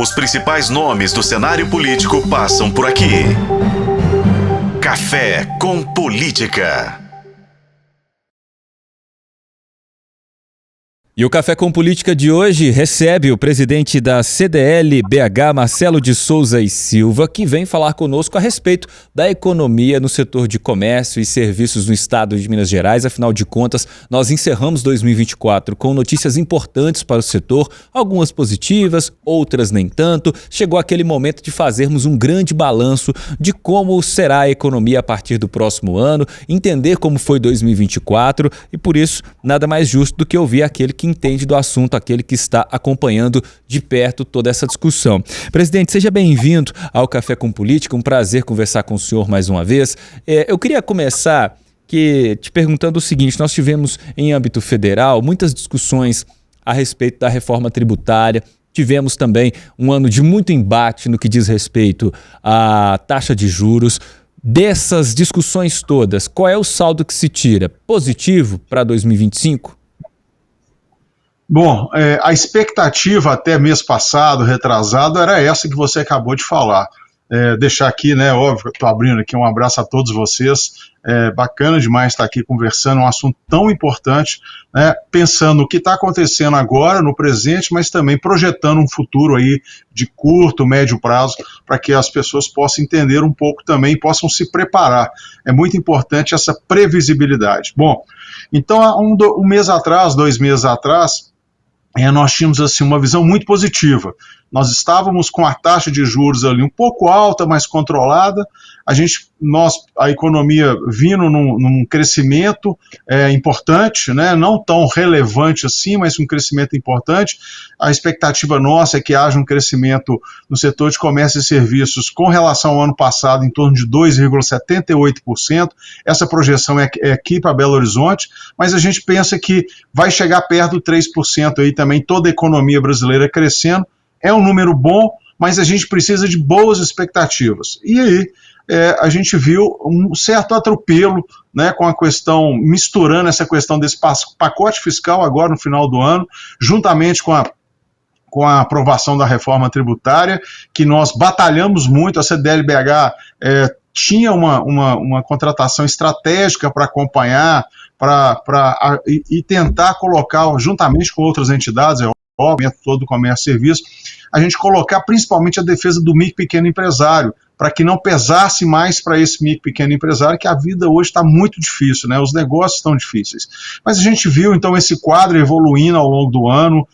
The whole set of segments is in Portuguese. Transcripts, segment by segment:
Os principais nomes do cenário político passam por aqui. Café com Política. E o Café com Política de hoje recebe o presidente da CDL-BH, Marcelo de Souza e Silva, que vem falar conosco a respeito da economia no setor de comércio e serviços no estado de Minas Gerais. Afinal de contas, nós encerramos 2024 com notícias importantes para o setor, algumas positivas, outras nem tanto. Chegou aquele momento de fazermos um grande balanço de como será a economia a partir do próximo ano, entender como foi 2024 e, por isso, nada mais justo do que ouvir aquele que entende do assunto, aquele que está acompanhando de perto toda essa discussão. Presidente, seja bem-vindo ao Café com Política, um prazer conversar com o senhor mais uma vez. Eu queria começar te perguntando o seguinte: nós tivemos em âmbito federal muitas discussões a respeito da reforma tributária, tivemos também um ano de muito embate no que diz respeito à taxa de juros. Dessas discussões todas, qual é o saldo que se tira? Positivo para 2025? Bom, a expectativa até mês passado, retrasado, era essa que você acabou de falar. Deixar aqui, né, óbvio, estou abrindo aqui um abraço a todos vocês, bacana demais estar aqui conversando um assunto tão importante, né, pensando no que está acontecendo agora, no presente, mas também projetando um futuro aí de curto, médio prazo, para que as pessoas possam entender um pouco também, possam se preparar. É muito importante essa previsibilidade. Bom, então, um mês atrás, 2 meses atrás, nós tínhamos assim, uma visão muito positiva. Nós estávamos com a taxa de juros ali um pouco alta, mas controlada, a economia vindo num crescimento importante, né, não tão relevante assim, mas um crescimento importante. A expectativa nossa é que haja um crescimento no setor de comércio e serviços com relação ao ano passado em torno de 2,78%. Essa projeção é aqui para Belo Horizonte, mas a gente pensa que vai chegar perto do 3% aí também, toda a economia brasileira crescendo. É um número bom, mas a gente precisa de boas expectativas. E aí a gente viu um certo atropelo, né, com a questão, misturando essa questão desse pacote fiscal agora no final do ano, juntamente com a aprovação da reforma tributária, que nós batalhamos muito. A CDL-BH tinha uma contratação estratégica para acompanhar, e tentar colocar, juntamente com outras entidades, todo do comércio e serviço, a gente colocar principalmente a defesa do micro e pequeno empresário, para que não pesasse mais para esse micro e pequeno empresário, que a vida hoje está muito difícil, né? Os negócios estão difíceis. Mas a gente viu, então, esse quadro evoluindo ao longo do ano,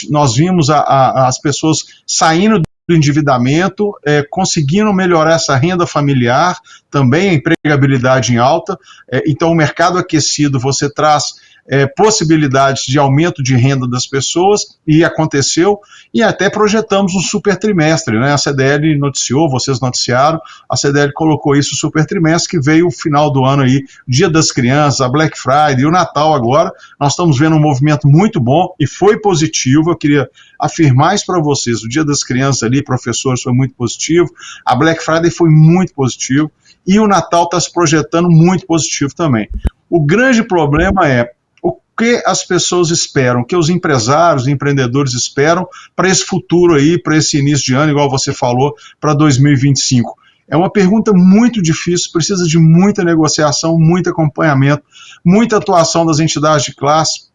nós vimos as pessoas saindo do endividamento, conseguindo melhorar essa renda familiar, também a empregabilidade em alta. Então, o mercado aquecido, você traz possibilidades de aumento de renda das pessoas, e aconteceu, e até projetamos um super trimestre, né? A CDL noticiou, vocês noticiaram, a CDL colocou isso, o super trimestre, que veio o final do ano aí, Dia das Crianças, a Black Friday e o Natal agora. Nós estamos vendo um movimento muito bom e foi positivo. Eu queria afirmar isso para vocês: o Dia das Crianças ali, professores, foi muito positivo, a Black Friday foi muito positivo, e o Natal está se projetando muito positivo também. O grande problema é o que as pessoas esperam, o que os empresários e empreendedores esperam para esse futuro aí, para esse início de ano, igual você falou, para 2025. É uma pergunta muito difícil, precisa de muita negociação, muito acompanhamento, muita atuação das entidades de classe,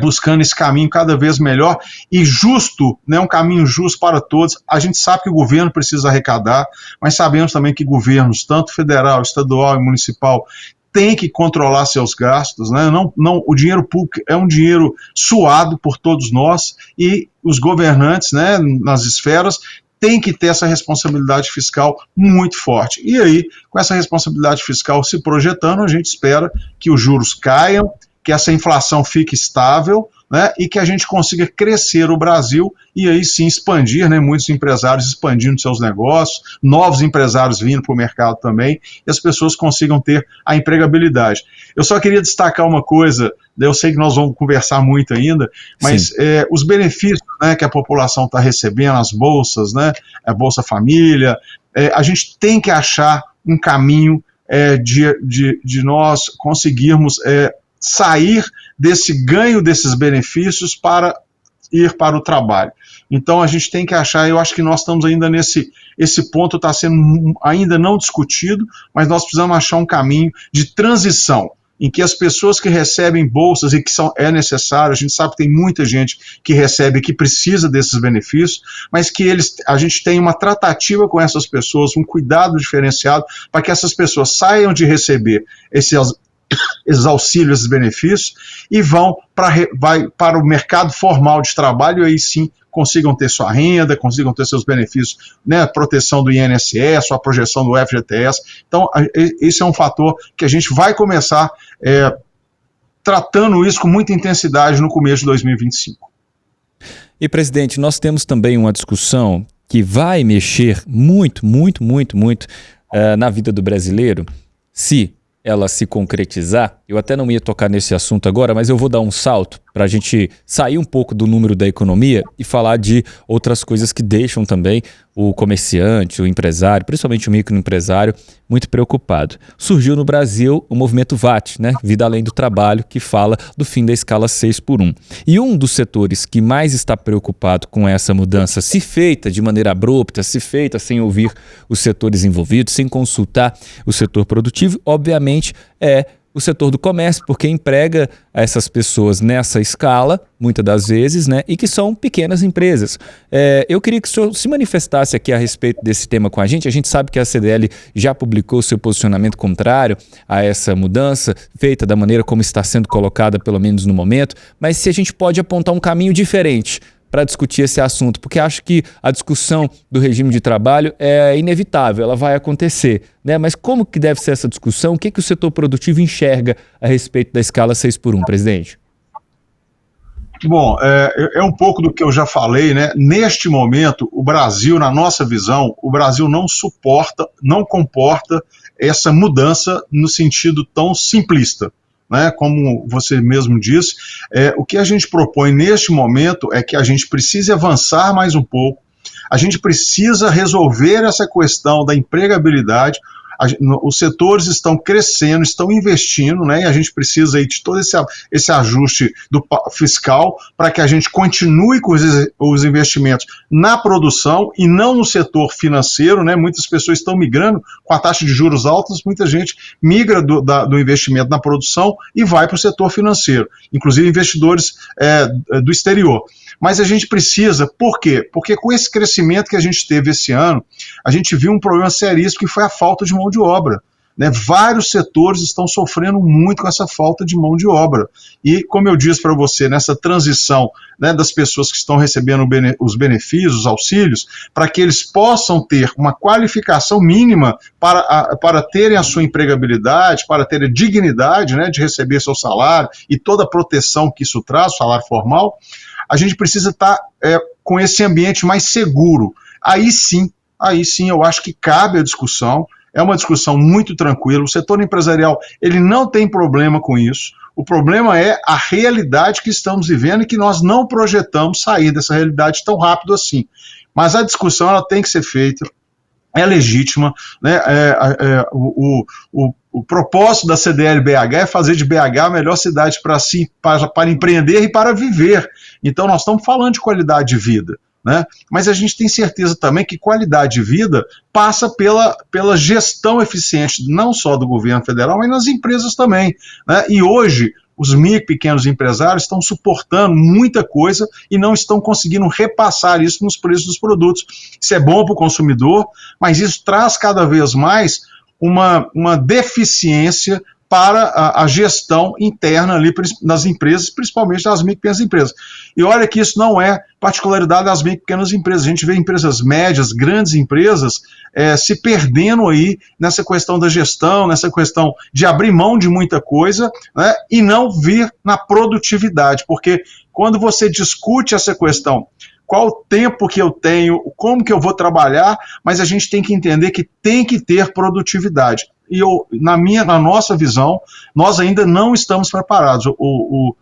buscando esse caminho cada vez melhor e justo, né, um caminho justo para todos. A gente sabe que o governo precisa arrecadar, mas sabemos também que governos, tanto federal, estadual e municipal, tem que controlar seus gastos, né? O dinheiro público é um dinheiro suado por todos nós, e os governantes, né, nas esferas, têm que ter essa responsabilidade fiscal muito forte. E aí, com essa responsabilidade fiscal se projetando, a gente espera que os juros caiam, que essa inflação fique estável, né, e que a gente consiga crescer o Brasil e aí sim expandir, né, muitos empresários expandindo seus negócios, novos empresários vindo para o mercado também, e as pessoas consigam ter a empregabilidade. Eu só queria destacar uma coisa, eu sei que nós vamos conversar muito ainda, mas os benefícios, né, que a população está recebendo, as bolsas, né, a Bolsa Família, a gente tem que achar um caminho de nós conseguirmos sair desse ganho desses benefícios para ir para o trabalho. Então a gente tem que achar, eu acho que nós estamos ainda esse ponto está sendo ainda não discutido, mas nós precisamos achar um caminho de transição, em que as pessoas que recebem bolsas e que é necessário, a gente sabe que tem muita gente que recebe, que precisa desses benefícios, mas que a gente tem uma tratativa com essas pessoas, um cuidado diferenciado, para que essas pessoas saiam de receber esses auxílios, esses benefícios, e vão para o mercado formal de trabalho, e aí sim consigam ter sua renda, consigam ter seus benefícios, né, proteção do INSS, a projeção do FGTS. Então, esse é um fator que a gente vai começar tratando isso com muita intensidade no começo de 2025. E, presidente, nós temos também uma discussão que vai mexer muito na vida do brasileiro, se ela se concretizar. Eu até não ia tocar nesse assunto agora, mas eu vou dar um salto para a gente sair um pouco do número da economia e falar de outras coisas que deixam também o comerciante, o empresário, principalmente o microempresário, muito preocupado. Surgiu no Brasil o movimento VAT, né? Vida Além do Trabalho, que fala do fim da escala 6x1. E um dos setores que mais está preocupado com essa mudança, se feita de maneira abrupta, se feita sem ouvir os setores envolvidos, sem consultar o setor produtivo, obviamente é o setor do comércio, porque emprega essas pessoas nessa escala, muitas das vezes, né, e que são pequenas empresas. Eu queria que o senhor se manifestasse aqui a respeito desse tema com a gente. A gente sabe que a CDL já publicou seu posicionamento contrário a essa mudança, feita da maneira como está sendo colocada, pelo menos no momento, mas se a gente pode apontar um caminho diferente para discutir esse assunto, porque acho que a discussão do regime de trabalho é inevitável, ela vai acontecer, né? Mas como que deve ser essa discussão? O que o setor produtivo enxerga a respeito da escala 6x1, presidente? Bom, é um pouco do que eu já falei, né? Neste momento, o Brasil, na nossa visão, o Brasil não comporta essa mudança no sentido tão simplista. Né, como você mesmo disse, o que a gente propõe neste momento é que a gente precise avançar mais um pouco, a gente precisa resolver essa questão da empregabilidade. Os setores estão crescendo, estão investindo, né, e a gente precisa aí de todo esse ajuste fiscal para que a gente continue com os investimentos na produção e não no setor financeiro, né. Muitas pessoas estão migrando com a taxa de juros altas, muita gente migra do investimento na produção e vai para o setor financeiro, inclusive investidores do exterior. Mas a gente precisa, por quê? Porque com esse crescimento que a gente teve esse ano, a gente viu um problema seríssimo que foi a falta de mão de obra. Né? Vários setores estão sofrendo muito com essa falta de mão de obra. E, como eu disse para você, nessa transição, né, das pessoas que estão recebendo os benefícios, os auxílios, para que eles possam ter uma qualificação mínima para terem a sua empregabilidade, para terem a dignidade, né, de receber seu salário e toda a proteção que isso traz, o salário formal, a gente precisa estar com esse ambiente mais seguro. Aí sim, eu acho que cabe a discussão, é uma discussão muito tranquila, o setor empresarial ele não tem problema com isso, o problema é a realidade que estamos vivendo e que nós não projetamos sair dessa realidade tão rápido assim. Mas a discussão ela tem que ser feita, é legítima, né? O propósito da CDL-BH é fazer de BH a melhor cidade para empreender e para viver. Então nós estamos falando de qualidade de vida, né? Mas a gente tem certeza também que qualidade de vida passa pela gestão eficiente, não só do governo federal, mas nas empresas também, né? E hoje os micro e pequenos empresários estão suportando muita coisa e não estão conseguindo repassar isso nos preços dos produtos. Isso é bom para o consumidor, mas isso traz cada vez mais uma deficiência para a gestão interna ali nas empresas, principalmente das micro e pequenas empresas. E olha que isso não é particularidade das micro e pequenas empresas. A gente vê empresas médias, grandes empresas, se perdendo aí nessa questão da gestão, nessa questão de abrir mão de muita coisa, né, e não vir na produtividade, porque quando você discute essa questão, qual o tempo que eu tenho, como que eu vou trabalhar, mas a gente tem que entender que tem que ter produtividade. E na nossa visão, nós ainda não estamos preparados. O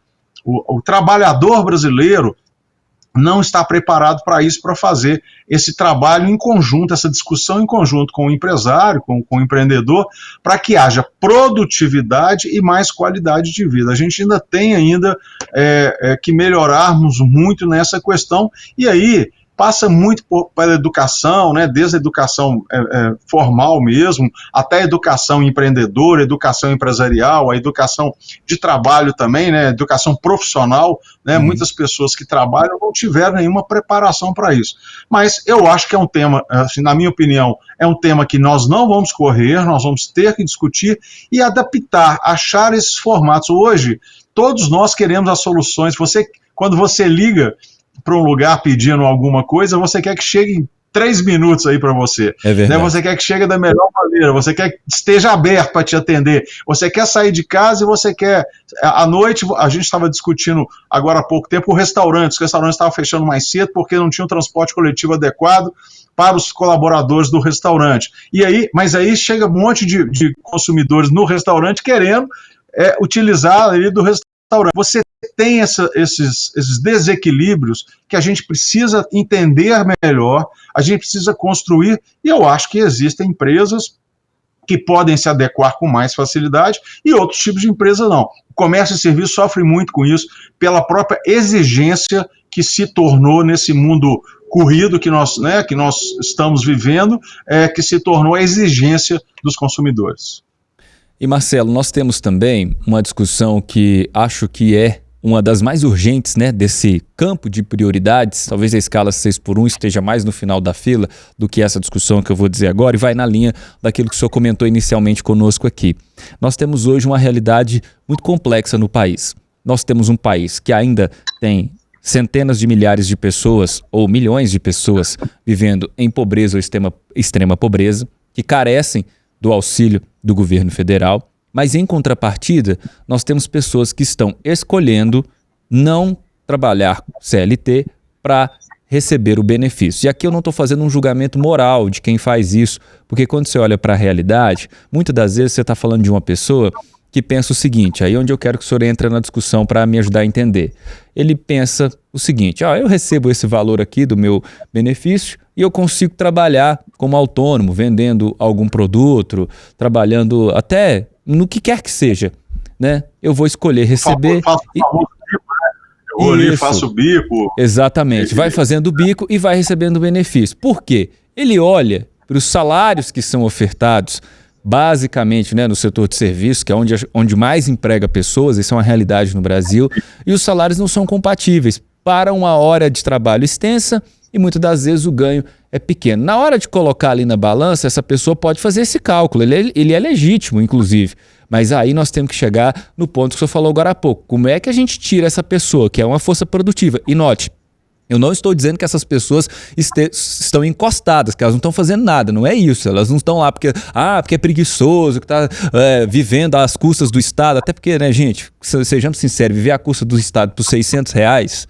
trabalhador brasileiro, não está preparado para isso, para fazer esse trabalho em conjunto, essa discussão em conjunto com o empresário, com o empreendedor, para que haja produtividade e mais qualidade de vida. A gente ainda tem que melhorarmos muito nessa questão, e aí passa muito pela educação, né, desde a educação formal mesmo, até a educação empreendedora, educação empresarial, a educação de trabalho também, né, educação profissional, né, muitas pessoas que trabalham não tiveram nenhuma preparação para isso. Mas eu acho que é um tema, assim, na minha opinião, é um tema que nós não vamos correr, nós vamos ter que discutir e adaptar, achar esses formatos. Hoje, todos nós queremos as soluções. Quando você liga para um lugar pedindo alguma coisa, você quer que chegue em 3 minutos aí para você. É verdade. Né? Você quer que chegue da melhor maneira, você quer que esteja aberto para te atender, você quer sair de casa e você quer, à noite, a gente estava discutindo agora há pouco tempo os restaurantes estavam fechando mais cedo porque não tinha um transporte coletivo adequado para os colaboradores do restaurante. Mas aí chega um monte de consumidores no restaurante querendo utilizar ali do restaurante. Você tem esses desequilíbrios que a gente precisa entender melhor, a gente precisa construir, e eu acho que existem empresas que podem se adequar com mais facilidade e outros tipos de empresas não. O comércio e serviço sofre muito com isso, pela própria exigência que se tornou nesse mundo corrido que nós estamos vivendo, que se tornou a exigência dos consumidores. E Marcelo, nós temos também uma discussão que acho que é uma das mais urgentes, né, desse campo de prioridades. Talvez a escala 6x1 esteja mais no final da fila do que essa discussão que eu vou dizer agora, e vai na linha daquilo que o senhor comentou inicialmente conosco aqui. Nós temos hoje uma realidade muito complexa no país. Nós temos um país que ainda tem centenas de milhares de pessoas ou milhões de pessoas vivendo em pobreza ou extrema pobreza, que carecem do auxílio do governo federal, mas em contrapartida, nós temos pessoas que estão escolhendo não trabalhar CLT para receber o benefício. E aqui eu não estou fazendo um julgamento moral de quem faz isso, porque quando você olha para a realidade, muitas das vezes você está falando de uma pessoa que pensa o seguinte, aí onde eu quero que o senhor entre na discussão para me ajudar a entender. Ele pensa o seguinte, eu recebo esse valor aqui do meu benefício e eu consigo trabalhar como autônomo, vendendo algum produto, trabalhando até no que quer que seja, né? Eu vou escolher receber... Eu ali faço bico. Exatamente, vai fazendo o bico e vai recebendo o benefício. Por quê? Ele olha para os salários que são ofertados basicamente, né, no setor de serviços, que é onde mais emprega pessoas, isso é uma realidade no Brasil, e os salários não são compatíveis para uma hora de trabalho extensa e muitas das vezes o ganho é pequeno. Na hora de colocar ali na balança, essa pessoa pode fazer esse cálculo, ele é legítimo, inclusive, mas aí nós temos que chegar no ponto que o senhor falou agora há pouco. Como é que a gente tira essa pessoa, que é uma força produtiva? E note, eu não estou dizendo que essas pessoas estão encostadas, que elas não estão fazendo nada, não é isso. Elas não estão lá porque é preguiçoso, que está vivendo às custas do Estado. Até porque, né, gente, sejamos sinceros, viver à custa do Estado por R$600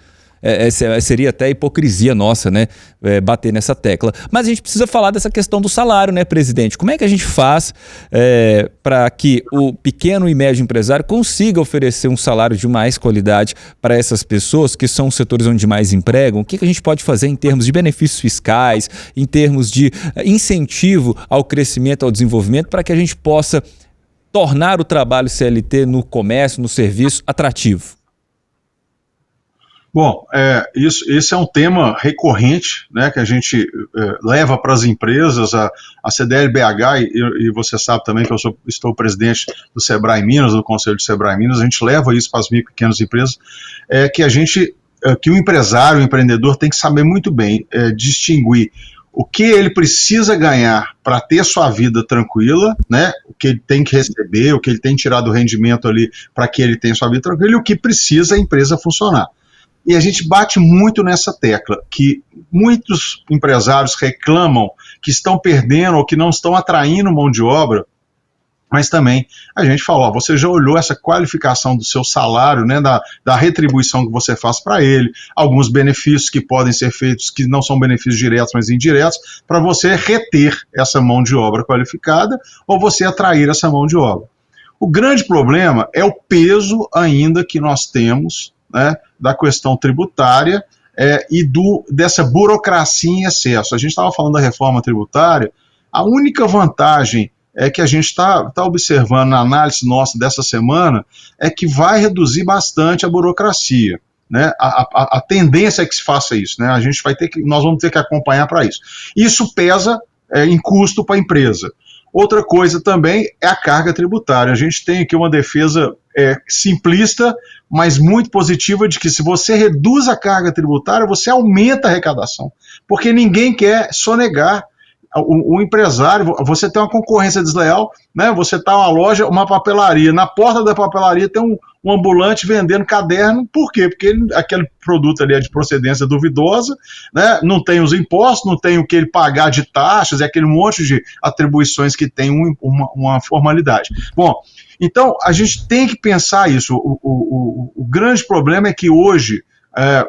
seria até hipocrisia nossa, né, bater nessa tecla. Mas a gente precisa falar dessa questão do salário, né, presidente? Como é que a gente faz para que o pequeno e médio empresário consiga oferecer um salário de mais qualidade para essas pessoas que são os setores onde mais empregam? O que a gente pode fazer em termos de benefícios fiscais, em termos de incentivo ao crescimento, ao desenvolvimento, para que a gente possa tornar o trabalho CLT no comércio, no serviço, atrativo? Bom, esse é um tema recorrente, né, que a gente leva para as empresas, a CDL-BH, e você sabe também que eu estou presidente do Sebrae Minas, do Conselho de Sebrae Minas, a gente leva isso para as micro e pequenas empresas, que o empresário, o empreendedor tem que saber muito bem distinguir o que ele precisa ganhar para ter sua vida tranquila, né, o que ele tem que receber, o que ele tem que tirar do rendimento ali para que ele tenha sua vida tranquila, e o que precisa a empresa funcionar. E a gente bate muito nessa tecla, que muitos empresários reclamam que estão perdendo ou que não estão atraindo mão de obra, mas também a gente fala, você já olhou essa qualificação do seu salário, né, da retribuição que você faz para ele, alguns benefícios que podem ser feitos, que não são benefícios diretos, mas indiretos, para você reter essa mão de obra qualificada ou você atrair essa mão de obra. O grande problema é o peso ainda que nós temos, né, da questão tributária dessa burocracia em excesso. A gente estava falando da reforma tributária, a única vantagem que a gente está observando na análise nossa dessa semana é que vai reduzir bastante a burocracia. Né? A tendência é que se faça isso, né? Nós vamos ter que acompanhar para isso. Isso pesa em custo para a empresa. Outra coisa também é a carga tributária. A gente tem aqui uma defesa simplista, mas muito positiva, de que se você reduz a carga tributária, você aumenta a arrecadação, porque ninguém quer sonegar. O empresário, você tem uma concorrência desleal, né? Você está uma loja, uma papelaria, na porta da papelaria tem um ambulante vendendo caderno, por quê? Porque aquele produto ali é de procedência duvidosa, né? Não tem os impostos, não tem o que ele pagar de taxas, é aquele monte de atribuições que tem uma formalidade. Bom, então a gente tem que pensar isso. O grande problema é que hoje,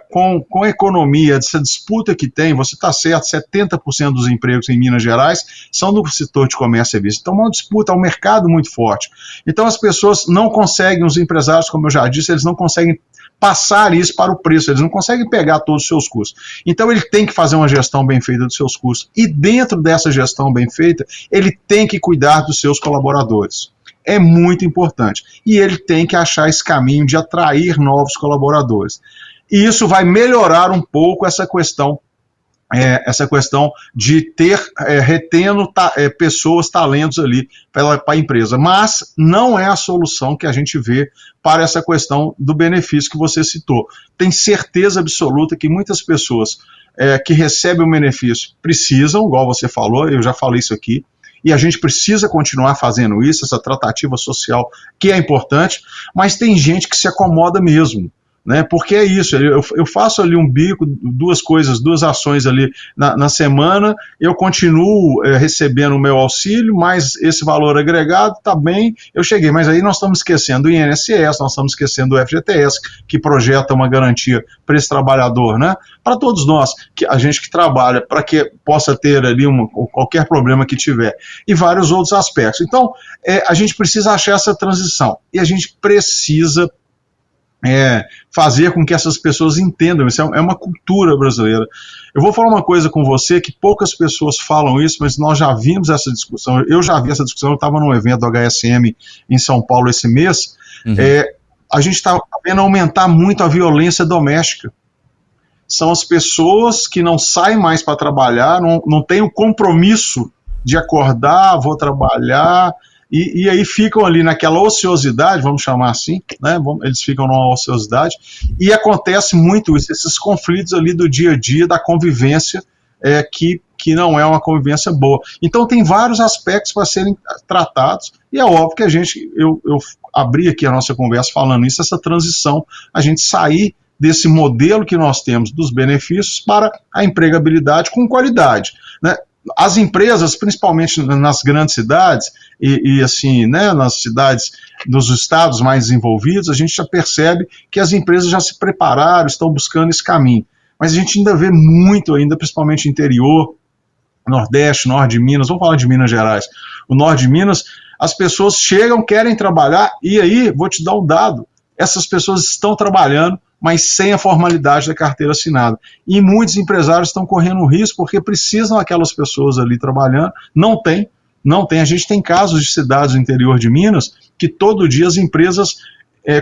com a economia, essa disputa que tem, você está certo, 70% dos empregos em Minas Gerais são do setor de comércio e serviços. Então, uma disputa, é um mercado muito forte. Então, as pessoas não conseguem, os empresários, como eu já disse, eles não conseguem passar isso para o preço, eles não conseguem pegar todos os seus custos. Então, ele tem que fazer uma gestão bem feita dos seus custos. E dentro dessa gestão bem feita, ele tem que cuidar dos seus colaboradores. É muito importante. E ele tem que achar esse caminho de atrair novos colaboradores. E isso vai melhorar um pouco essa questão de retendo pessoas, talentos ali para a empresa. Mas não é a solução que a gente vê para essa questão do benefício que você citou. Tem certeza absoluta que muitas pessoas que recebem o benefício precisam, igual você falou, eu já falei isso aqui, e a gente precisa continuar fazendo isso, essa tratativa social que é importante, mas tem gente que se acomoda mesmo. Né, porque é isso, eu faço ali um bico, duas ações ali na semana, eu continuo recebendo o meu auxílio, mas esse valor agregado está bem, eu cheguei, mas aí nós estamos esquecendo o INSS, nós estamos esquecendo o FGTS, que projeta uma garantia para esse trabalhador, né, para todos nós, a gente que trabalha, para que possa ter ali qualquer problema que tiver, e vários outros aspectos. Então, a gente precisa achar essa transição, e a gente precisa fazer com que essas pessoas entendam, isso é uma cultura brasileira. Eu vou falar uma coisa com você, que poucas pessoas falam isso, mas nós já vimos essa discussão, eu já vi essa discussão, eu estava num evento do HSM em São Paulo esse mês, a gente está vendo aumentar muito a violência doméstica. São as pessoas que não saem mais para trabalhar, não têm o compromisso de acordar, vou trabalhar, e aí ficam ali naquela ociosidade, vamos chamar assim, né? Eles ficam numa ociosidade, e acontece muito isso, esses conflitos ali do dia a dia, da convivência, que não é uma convivência boa. Então tem vários aspectos para serem tratados, e é óbvio que eu abri aqui a nossa conversa falando isso, essa transição, a gente sair desse modelo que nós temos dos benefícios para a empregabilidade com qualidade, né? As empresas, principalmente nas grandes cidades, e assim, né, nas cidades dos estados mais desenvolvidos, a gente já percebe que as empresas já se prepararam, estão buscando esse caminho. Mas a gente ainda vê muito, principalmente interior, Nordeste, Norte de Minas, vamos falar de Minas Gerais, o Norte de Minas, as pessoas chegam, querem trabalhar, e aí, vou te dar um dado, essas pessoas estão trabalhando, mas sem a formalidade da carteira assinada. E muitos empresários estão correndo risco porque precisam daquelas pessoas ali trabalhando, não tem. A gente tem casos de cidades do interior de Minas que todo dia as empresas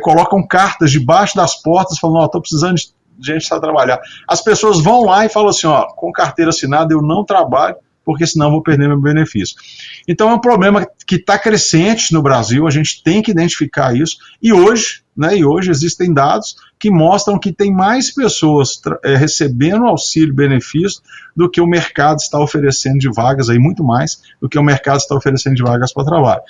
colocam cartas debaixo das portas falando, estou precisando de gente para trabalhar. As pessoas vão lá e falam assim, com carteira assinada eu não trabalho, porque senão eu vou perder meu benefício. Então é um problema que está crescente no Brasil, a gente tem que identificar isso, e hoje existem dados que mostram que tem mais pessoas recebendo auxílio-benefício do que o mercado está oferecendo de vagas, aí muito mais do que o mercado está oferecendo de vagas para trabalho.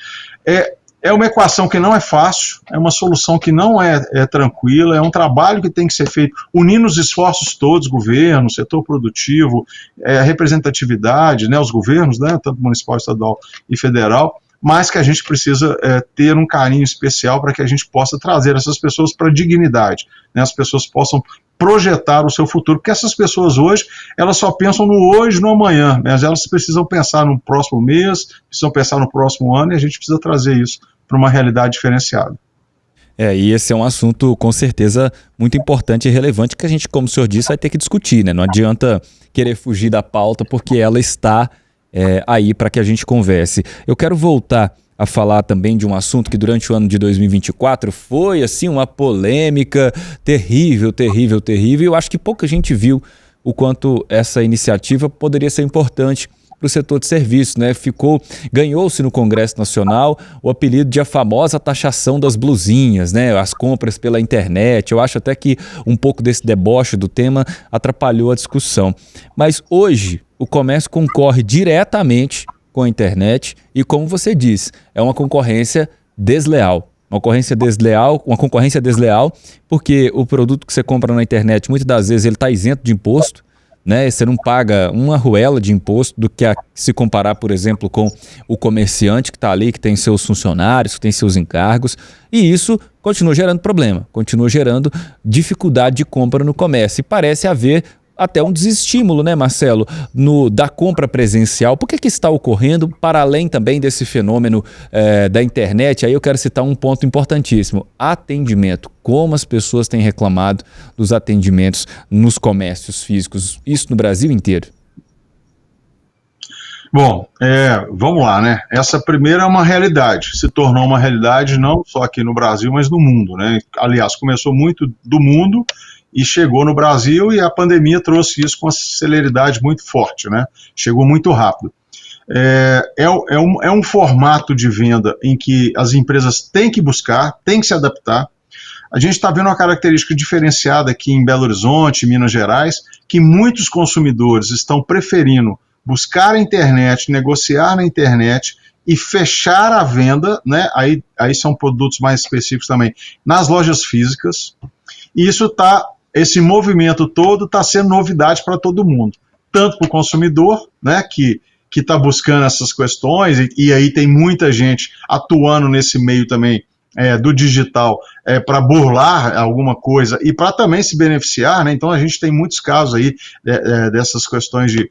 É uma equação que não é fácil, é uma solução que não é tranquila, é um trabalho que tem que ser feito unindo os esforços todos, governo, setor produtivo, representatividade, né, os governos, né, tanto municipal, estadual e federal, mas que a gente precisa ter um carinho especial para que a gente possa trazer essas pessoas para a dignidade, né, as pessoas possam projetar o seu futuro, porque essas pessoas hoje, elas só pensam no hoje e no amanhã, mas elas precisam pensar no próximo mês, precisam pensar no próximo ano, e a gente precisa trazer isso para uma realidade diferenciada. E esse é um assunto, com certeza, muito importante e relevante que a gente, como o senhor disse, vai ter que discutir, né? Não adianta querer fugir da pauta porque ela está aí para que a gente converse. Eu quero voltar a falar também de um assunto que durante o ano de 2024 foi, assim, uma polêmica terrível, terrível, terrível. Eu acho que pouca gente viu o quanto essa iniciativa poderia ser importante para o setor de serviços, né? Ganhou-se no Congresso Nacional o apelido de a famosa taxação das blusinhas, né? As compras pela internet. Eu acho até que um pouco desse deboche do tema atrapalhou a discussão. Mas hoje o comércio concorre diretamente com a internet e, como você disse, é uma concorrência desleal. Uma concorrência desleal, porque o produto que você compra na internet, muitas das vezes ele está isento de imposto, né? Você não paga uma arruela de imposto do que se comparar, por exemplo, com o comerciante que está ali, que tem seus funcionários, que tem seus encargos, e isso continua gerando problema, continua gerando dificuldade de compra no comércio. E parece haver até um desestímulo, né, Marcelo, da compra presencial. Por que está ocorrendo, para além também desse fenômeno da internet? Aí eu quero citar um ponto importantíssimo: atendimento. Como as pessoas têm reclamado dos atendimentos nos comércios físicos, isso no Brasil inteiro. Bom, vamos lá, né? Essa primeira é uma realidade, se tornou uma realidade não só aqui no Brasil, mas no mundo, né? Aliás, começou muito do mundo e chegou no Brasil, e a pandemia trouxe isso com uma celeridade muito forte, né? Chegou muito rápido. É um formato de venda em que as empresas têm que buscar, têm que se adaptar. A gente está vendo uma característica diferenciada aqui em Belo Horizonte, Minas Gerais, que muitos consumidores estão preferindo buscar a internet, negociar na internet e fechar a venda, né? Aí são produtos mais específicos também, nas lojas físicas. E esse movimento todo está sendo novidade para todo mundo, tanto para o consumidor, né, que está buscando essas questões, e aí tem muita gente atuando nesse meio também do digital para burlar alguma coisa e para também se beneficiar, né? Então a gente tem muitos casos aí dessas questões de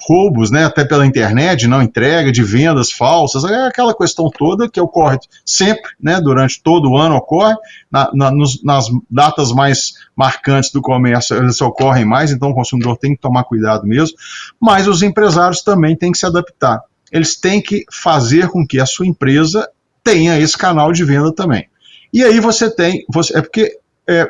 roubos, né, até pela internet, não entrega, de vendas falsas, aquela questão toda que ocorre sempre, né, durante todo o ano ocorre, nas datas mais marcantes do comércio elas ocorrem mais, então o consumidor tem que tomar cuidado mesmo, mas os empresários também têm que se adaptar, eles têm que fazer com que a sua empresa tenha esse canal de venda também. E aí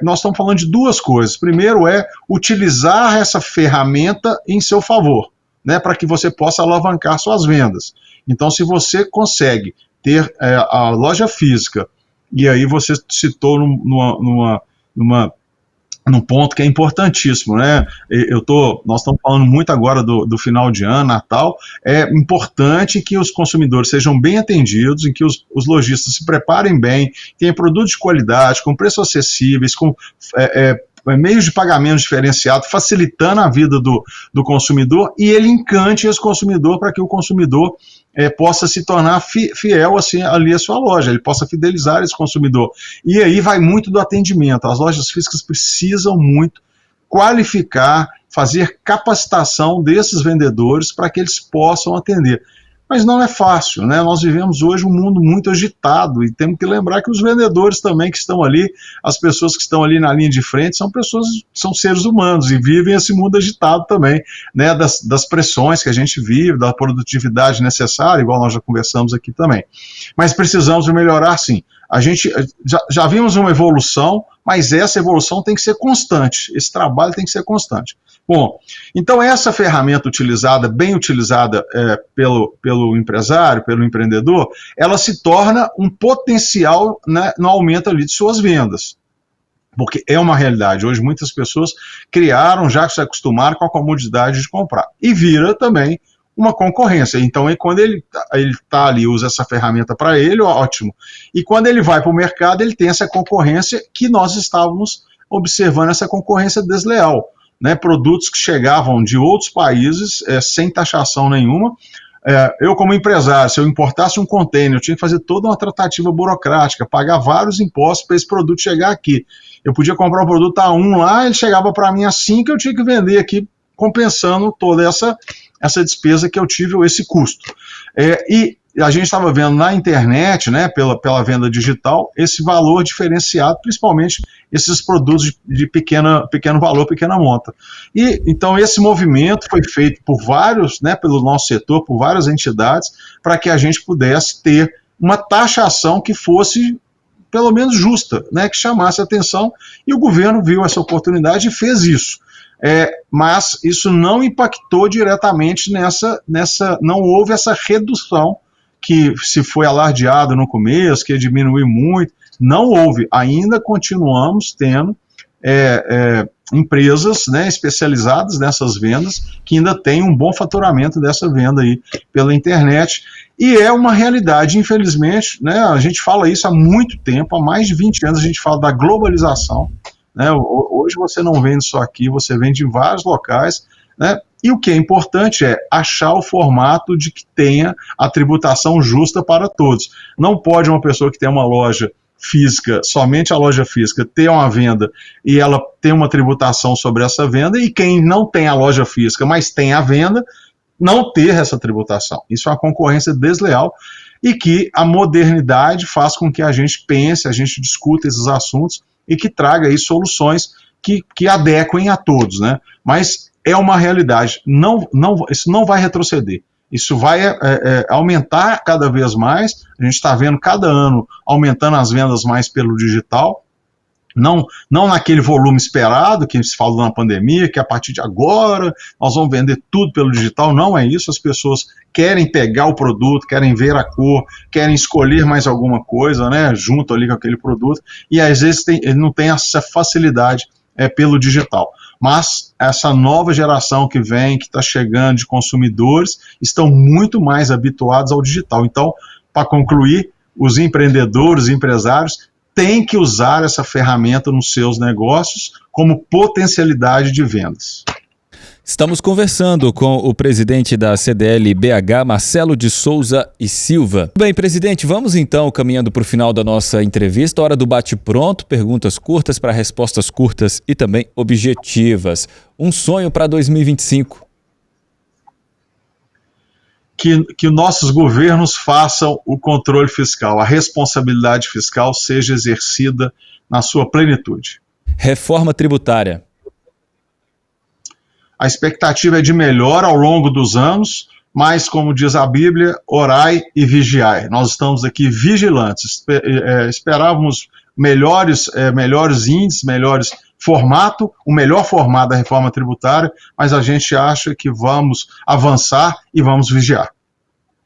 nós estamos falando de duas coisas. Primeiro é utilizar essa ferramenta em seu favor, né, para que você possa alavancar suas vendas. Então, se você consegue ter a loja física, e aí você citou num ponto que é importantíssimo, né? Nós estamos falando muito agora do final de ano, Natal. É importante que os consumidores sejam bem atendidos, em que os lojistas se preparem bem, tenham produtos de qualidade, com preços acessíveis, com meios de pagamento diferenciado, facilitando a vida do consumidor, e ele encante esse consumidor para que o consumidor possa se tornar fiel assim, ali à sua loja, ele possa fidelizar esse consumidor. E aí vai muito do atendimento. As lojas físicas precisam muito qualificar, fazer capacitação desses vendedores para que eles possam atender. Mas não é fácil, né? Nós vivemos hoje um mundo muito agitado e temos que lembrar que os vendedores também que estão ali, as pessoas que estão ali na linha de frente, são seres humanos e vivem esse mundo agitado também, né? Das pressões que a gente vive, da produtividade necessária, igual nós já conversamos aqui também. Mas precisamos melhorar, sim. A gente já vimos uma evolução, mas essa evolução tem que ser constante, esse trabalho tem que ser constante. Bom, então essa ferramenta bem utilizada pelo empresário, pelo empreendedor, ela se torna um potencial, né, no aumento ali de suas vendas. Porque é uma realidade. Hoje muitas pessoas já se acostumaram com a comodidade de comprar. E vira também uma concorrência. Então, quando ele está ali, usa essa ferramenta para ele, ótimo. E quando ele vai para o mercado, ele tem essa concorrência que nós estávamos observando, essa concorrência desleal. Né, produtos que chegavam de outros países sem taxação nenhuma. Eu, como empresário, se eu importasse um container, eu tinha que fazer toda uma tratativa burocrática, pagar vários impostos para esse produto chegar aqui. Eu podia comprar um produto a 1 lá, ele chegava para mim a 5, eu tinha que vender aqui, compensando toda essa despesa que eu tive, ou esse custo. a gente estava vendo na internet, né, pela venda digital, esse valor diferenciado, principalmente esses produtos de pequeno valor, pequena monta. E então esse movimento foi feito por vários, né, pelo nosso setor, por várias entidades, para que a gente pudesse ter uma taxação que fosse pelo menos justa, né, que chamasse atenção, e o governo viu essa oportunidade e fez isso. Mas isso não impactou diretamente não houve essa redução que se foi alardeado no começo, que diminuiu muito, não houve. Ainda continuamos tendo empresas, né, especializadas nessas vendas, que ainda têm um bom faturamento dessa venda aí pela internet, e é uma realidade, infelizmente, né, a gente fala isso há muito tempo, há mais de 20 anos a gente fala da globalização, né, hoje você não vende só aqui, você vende em vários locais, né, e o que é importante é achar o formato de que tenha a tributação justa para todos. Não pode uma pessoa que tem uma loja física, somente a loja física, ter uma venda e ela ter uma tributação sobre essa venda, e quem não tem a loja física, mas tem a venda, não ter essa tributação. Isso é uma concorrência desleal e que a modernidade faz com que a gente pense, a gente discuta esses assuntos e que traga aí soluções que adequem a todos, né? Mas é uma realidade, isso não vai retroceder, isso vai aumentar cada vez mais, a gente está vendo cada ano aumentando as vendas mais pelo digital, não naquele volume esperado, que se falou na pandemia, que a partir de agora nós vamos vender tudo pelo digital, não é isso, as pessoas querem pegar o produto, querem ver a cor, querem escolher mais alguma coisa, né, junto ali com aquele produto, e às vezes ele não tem essa facilidade pelo digital. Mas essa nova geração que vem, que está chegando de consumidores, estão muito mais habituados ao digital. Então, para concluir, os empreendedores, os empresários, têm que usar essa ferramenta nos seus negócios como potencialidade de vendas. Estamos conversando com o presidente da CDL BH, Marcelo de Souza e Silva. Bem, presidente, vamos então caminhando para o final da nossa entrevista, hora do bate-pronto, perguntas curtas para respostas curtas e também objetivas. Um sonho para 2025? Que nossos governos façam o controle fiscal, a responsabilidade fiscal seja exercida na sua plenitude. Reforma tributária. A expectativa é de melhora ao longo dos anos, mas, como diz a Bíblia, orai e vigiai. Nós estamos aqui vigilantes. Esperávamos melhores índices, melhores formato, o melhor formato da reforma tributária, mas a gente acha que vamos avançar e vamos vigiar.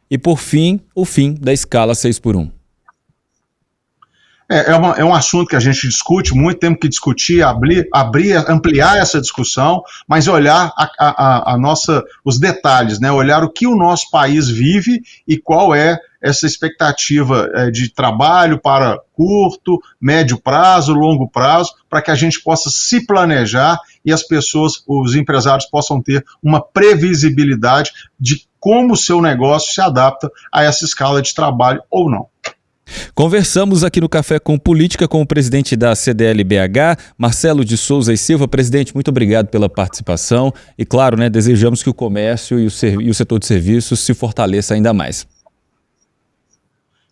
E, por fim, o fim da escala 6x1. É um assunto que a gente discute muito, temos que discutir, ampliar essa discussão, mas olhar os detalhes, né? Olhar o que o nosso país vive e qual é essa expectativa de trabalho para curto, médio prazo, longo prazo, para que a gente possa se planejar e as pessoas, os empresários possam ter uma previsibilidade de como o seu negócio se adapta a essa escala de trabalho ou não. Conversamos aqui no Café com Política com o presidente da CDL BH, Marcelo de Souza e Silva. Presidente, muito obrigado pela participação e, claro, né, desejamos que o comércio e o setor de serviços se fortaleça ainda mais.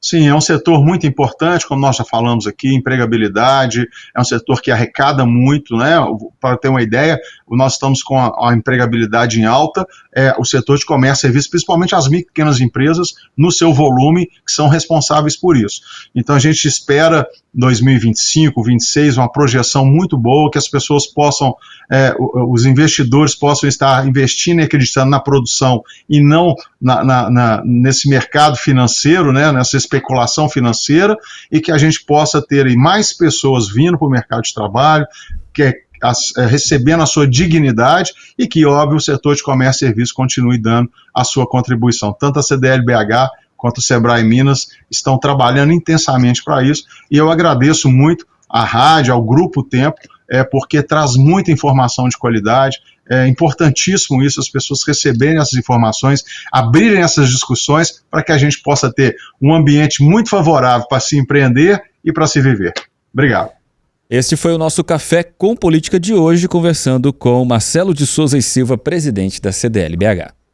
Sim, é um setor muito importante, como nós já falamos aqui, empregabilidade, é um setor que arrecada muito, né? Para ter uma ideia, nós estamos com a empregabilidade em alta, o setor de comércio e serviços, principalmente as micro e pequenas empresas, no seu volume, que são responsáveis por isso. Então a gente espera 2025, 2026, uma projeção muito boa, que as pessoas possam, os investidores possam estar investindo e acreditando na produção e não nesse mercado financeiro, né, nessa especulação financeira, e que a gente possa ter mais pessoas vindo para o mercado de trabalho, recebendo a sua dignidade e que, óbvio, o setor de comércio e serviços continue dando a sua contribuição. Tanto a CDL BH quanto o Sebrae Minas estão trabalhando intensamente para isso, e eu agradeço muito à rádio, ao Grupo Tempo, porque traz muita informação de qualidade. É importantíssimo isso, as pessoas receberem essas informações, abrirem essas discussões para que a gente possa ter um ambiente muito favorável para se empreender e para se viver. Obrigado. Este foi o nosso Café com Política de hoje, conversando com Marcelo de Souza e Silva, presidente da CDL BH.